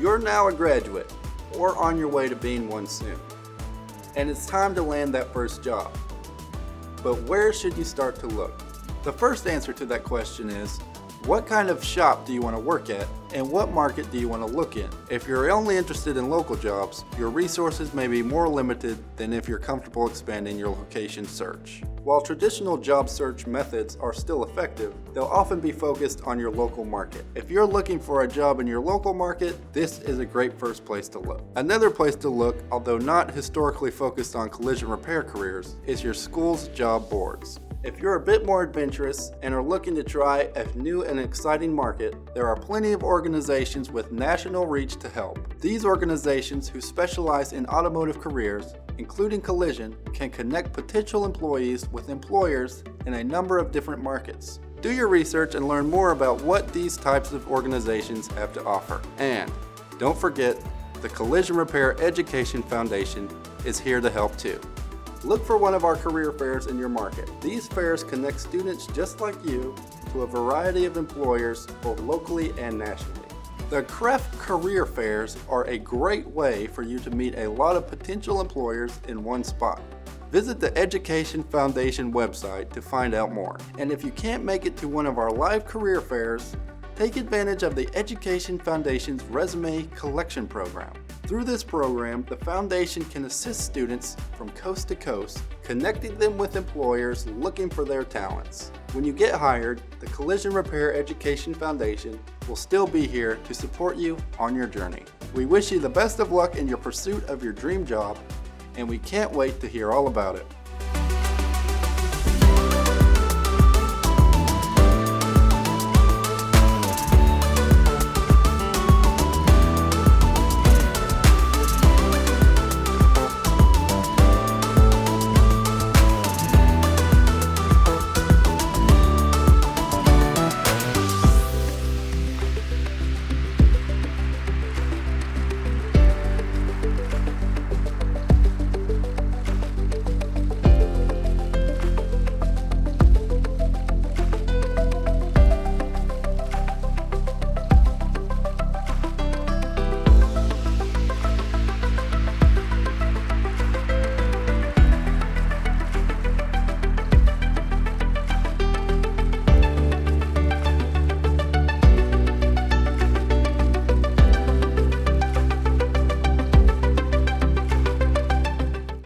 You're now a graduate, or on your way to being one soon, and it's time to land that first job. But where should you start to look? The first answer to that question is, what kind of shop do you want to work at, and what market do you want to look in? If you're only interested in local jobs, your resources may be more limited than if you're comfortable expanding your location search. While traditional job search methods are still effective, they'll often be focused on your local market. If you're looking for a job in your local market, this is a great first place to look. Another place to look, although not historically focused on collision repair careers, is your school's job boards. If you're a bit more adventurous and are looking to try a new and exciting market, there are plenty of organizations with national reach to help. These organizations who specialize in automotive careers, including collision, can connect potential employees with employers in a number of different markets. Do your research and learn more about what these types of organizations have to offer. And don't forget, the Collision Repair Education Foundation is here to help too. Look for one of our career fairs in your market. These fairs connect students just like you to a variety of employers both locally and nationally. The CREF career fairs are a great way for you to meet a lot of potential employers in one spot. Visit the Education Foundation website to find out more. And if you can't make it to one of our live career fairs, take advantage of the Education Foundation's Resume Collection Program. Through this program, the Foundation can assist students from coast to coast, connecting them with employers looking for their talents. When you get hired, the Collision Repair Education Foundation will still be here to support you on your journey. We wish you the best of luck in your pursuit of your dream job, and we can't wait to hear all about it.